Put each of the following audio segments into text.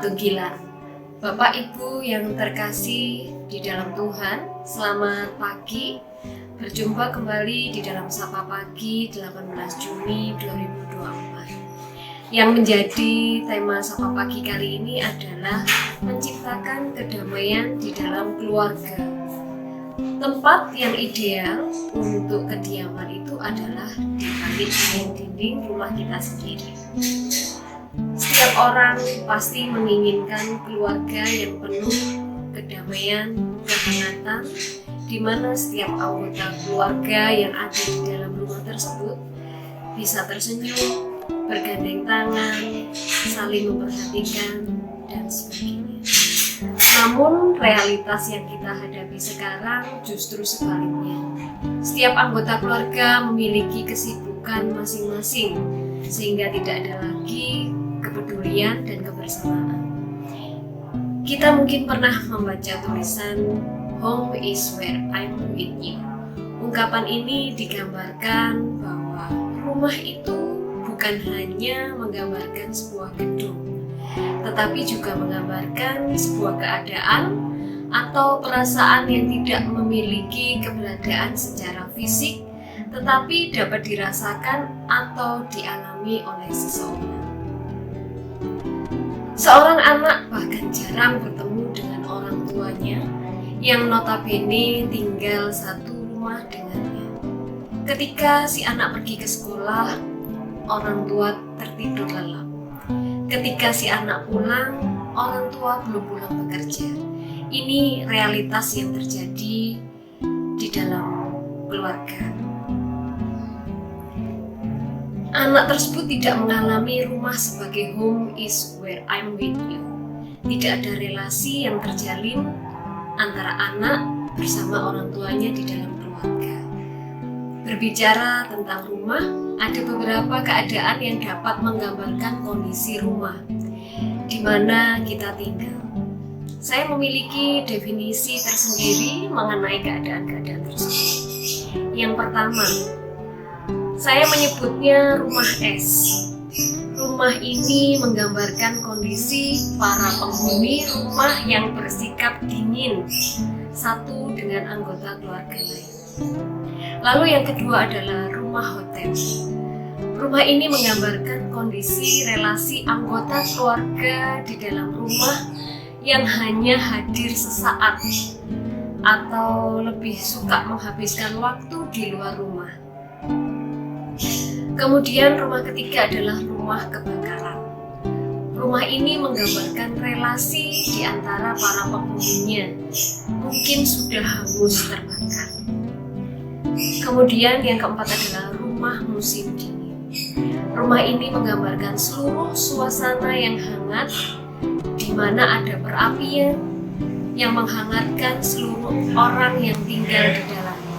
Patunggilan. Bapak Ibu yang terkasih di dalam Tuhan, selamat pagi. Berjumpa kembali di dalam Sapa Pagi 18 Juni 2024. Yang menjadi tema Sapa Pagi kali ini adalah menciptakan kedamaian di dalam keluarga. Tempat yang ideal untuk kediaman itu adalah di balik dinding rumah kita sendiri. Setiap orang pasti menginginkan keluarga yang penuh kedamaian, kehangatan, di mana setiap anggota keluarga yang ada di dalam rumah tersebut bisa tersenyum, bergandeng tangan, saling memperhatikan, dan sebagainya. Namun realitas yang kita hadapi sekarang justru sebaliknya. Setiap anggota keluarga memiliki kesibukan masing-masing, sehingga tidak ada lagi kepedulian dan kebersamaan. Kita mungkin pernah membaca tulisan "Home is where I'm with you". Ungkapan ini digambarkan bahwa rumah itu bukan hanya menggambarkan sebuah gedung, tetapi juga menggambarkan sebuah keadaan atau perasaan yang tidak memiliki keberadaan secara fisik, tetapi dapat dirasakan atau dialami oleh seseorang. Seorang anak bahkan jarang bertemu dengan orang tuanya yang notabene tinggal satu rumah dengannya. Ketika si anak pergi ke sekolah, orang tua tertidur lelap. Ketika si anak pulang, orang tua belum pulang bekerja. Ini realitas yang terjadi di dalam keluarga. Anak tersebut tidak mengalami rumah sebagai home is where I'm with you. Tidak ada relasi yang terjalin antara anak bersama orang tuanya di dalam keluarga. Berbicara tentang rumah, ada beberapa keadaan yang dapat menggambarkan kondisi rumah di mana kita tinggal. Saya memiliki definisi tersendiri mengenai keadaan-keadaan tersebut. Yang pertama, saya menyebutnya rumah es. Rumah ini menggambarkan kondisi para penghuni rumah yang bersikap dingin satu dengan anggota keluarga lain. Lalu yang kedua adalah rumah hotel. Rumah ini menggambarkan kondisi relasi anggota keluarga di dalam rumah yang hanya hadir sesaat atau lebih suka menghabiskan waktu di luar rumah. Kemudian rumah ketiga adalah rumah kebakaran. Rumah ini menggambarkan relasi di antara para penghuninya, mungkin sudah hangus terbakar. Kemudian yang keempat adalah rumah musim dingin. Rumah ini menggambarkan seluruh suasana yang hangat, di mana ada perapian yang menghangatkan seluruh orang yang tinggal di dalamnya.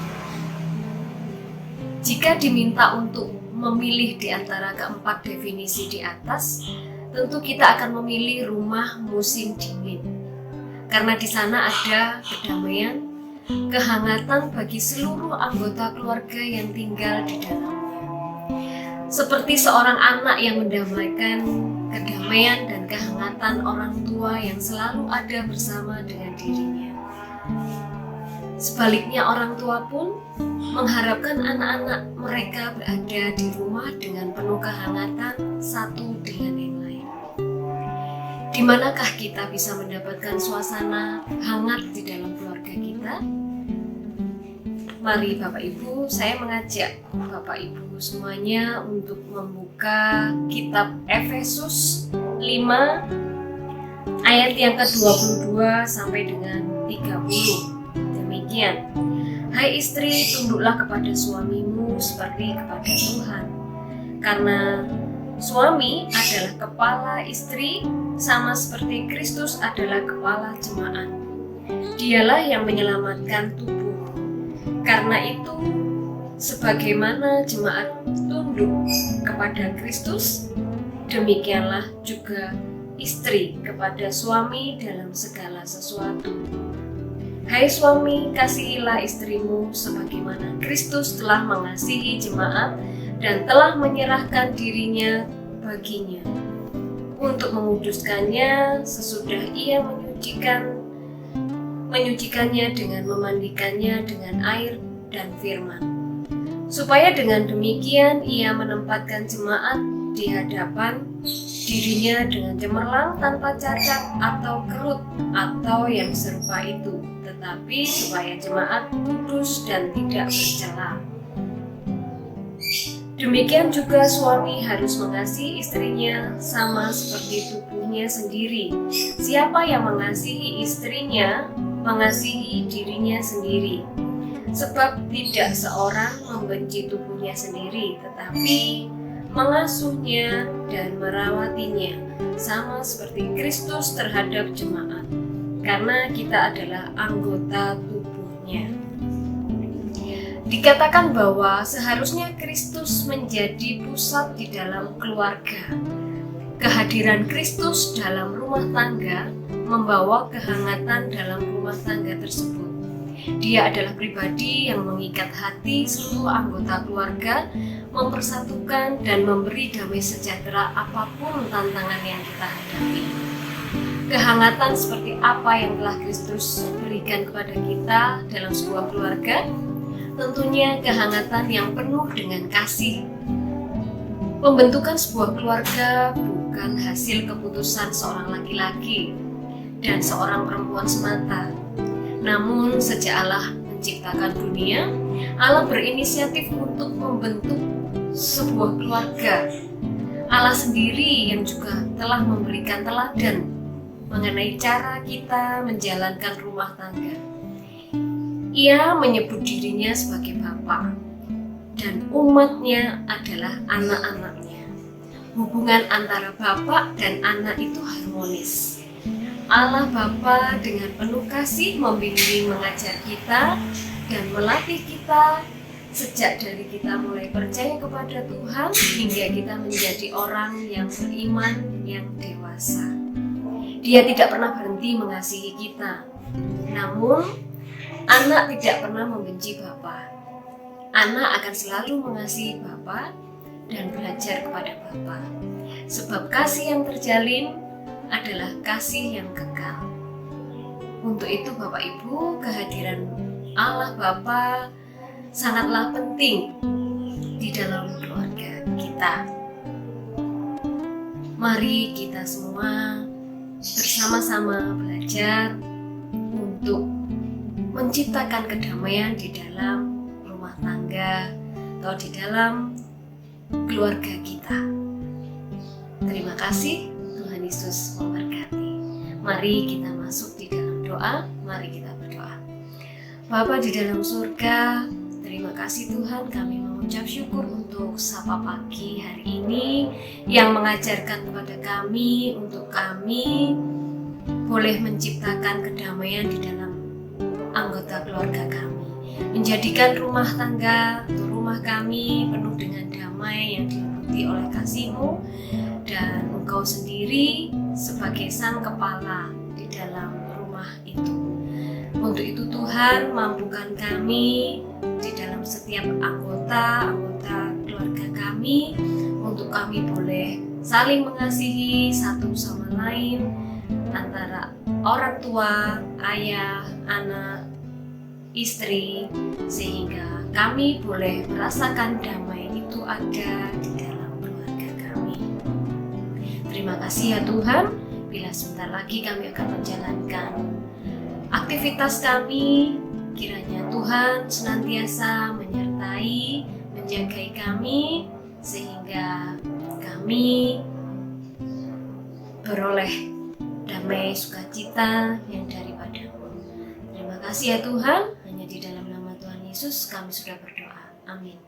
Jika diminta untuk memilih di antara keempat definisi di atas, tentu kita akan memilih rumah musim dingin. Karena di sana ada kedamaian, kehangatan bagi seluruh anggota keluarga yang tinggal di dalamnya. Seperti seorang anak yang mendamaikan kedamaian dan kehangatan orang tua yang selalu ada bersama dengan dirinya. Sebaliknya orang tua pun mengharapkan anak-anak mereka berada di rumah dengan penuh kehangatan satu dengan yang lain. Di manakah kita bisa mendapatkan suasana hangat di dalam keluarga kita? Mari Bapak Ibu, saya mengajak Bapak Ibu semuanya untuk membuka kitab Efesus 5 ayat yang ke-22 sampai dengan 30. Demikian, hai istri, tunduklah kepada suamimu seperti kepada Tuhan. Karena suami adalah kepala istri, sama seperti Kristus adalah kepala jemaat. Dialah yang menyelamatkan tubuh. Karena itu, sebagaimana jemaat tunduk kepada Kristus, demikianlah juga istri kepada suami dalam segala sesuatu. Hai suami, kasihilah istrimu sebagaimana Kristus telah mengasihi jemaat dan telah menyerahkan dirinya baginya untuk menguduskannya sesudah ia menyucikannya dengan memandikannya dengan air dan firman, supaya dengan demikian ia menempatkan jemaat di hadapan dirinya dengan cemerlang, tanpa cacat atau kerut atau yang serupa itu, tetapi supaya jemaat kudus dan tidak bercela. Demikian juga suami harus mengasihi istrinya sama seperti tubuhnya sendiri. Siapa yang mengasihi istrinya, mengasihi dirinya sendiri. Sebab tidak seorang membenci tubuhnya sendiri, tetapi mengasuhnya dan merawatinya, sama seperti Kristus terhadap jemaat, karena kita adalah anggota tubuhnya. Dikatakan bahwa seharusnya Kristus menjadi pusat di dalam keluarga. Kehadiran Kristus dalam rumah tangga membawa kehangatan dalam rumah tangga tersebut. Dia adalah pribadi yang mengikat hati seluruh anggota keluarga, mempersatukan dan memberi damai sejahtera apapun tantangan yang kita hadapi. Kehangatan seperti apa yang telah Kristus berikan kepada kita dalam sebuah keluarga? Tentunya kehangatan yang penuh dengan kasih. Pembentukan sebuah keluarga bukan hasil keputusan seorang laki-laki dan seorang perempuan semata. Namun sejak Allah menciptakan dunia, Allah berinisiatif untuk membentuk sebuah keluarga. Allah sendiri yang juga telah memberikan teladan mengenai cara kita menjalankan rumah tangga. Ia menyebut dirinya sebagai Bapa, dan umatnya adalah anak-anaknya. Hubungan antara Bapa dan anak itu harmonis. Allah Bapa dengan penuh kasih membimbing mengajar kita dan melatih kita sejak dari kita mulai percaya kepada Tuhan hingga kita menjadi orang yang beriman yang dewasa. Dia tidak pernah berhenti mengasihi kita, namun anak tidak pernah membenci Bapa. Anak akan selalu mengasihi Bapa dan belajar kepada Bapa. Sebab kasih yang terjalin adalah kasih yang kekal. Untuk itu Bapak Ibu, kehadiran Allah Bapa sangatlah penting di dalam keluarga kita. Mari kita semua bersama-sama belajar untuk menciptakan kedamaian di dalam rumah tangga atau di dalam keluarga kita. Terima kasih, Tuhan Yesus memberkati. Mari kita masuk di dalam doa, mari kita berdoa. Bapa di dalam surga, terima kasih Tuhan, kami mengucap syukur untuk Sapa Pagi hari ini yang mengajarkan kepada kami untuk kami boleh menciptakan kedamaian di dalam anggota keluarga kami, menjadikan rumah tangga atau rumah kami penuh dengan damai yang diliputi oleh kasih-Mu dan Engkau sendiri sebagai sang kepala di dalam rumah itu. Untuk itu Tuhan, mampukan kami di dalam setiap anggota keluarga kami untuk kami boleh saling mengasihi satu sama lain antara orang tua, ayah, anak, istri, sehingga kami boleh merasakan damai itu ada di dalam keluarga kami. Terima kasih ya Tuhan, bila sebentar lagi kami akan menjalankan aktivitas kami, kiranya Tuhan senantiasa menyertai, menjagai kami, sehingga kami beroleh damai sukacita yang daripada-Mu. Terima kasih ya Tuhan, hanya di dalam nama Tuhan Yesus kami sudah berdoa. Amin.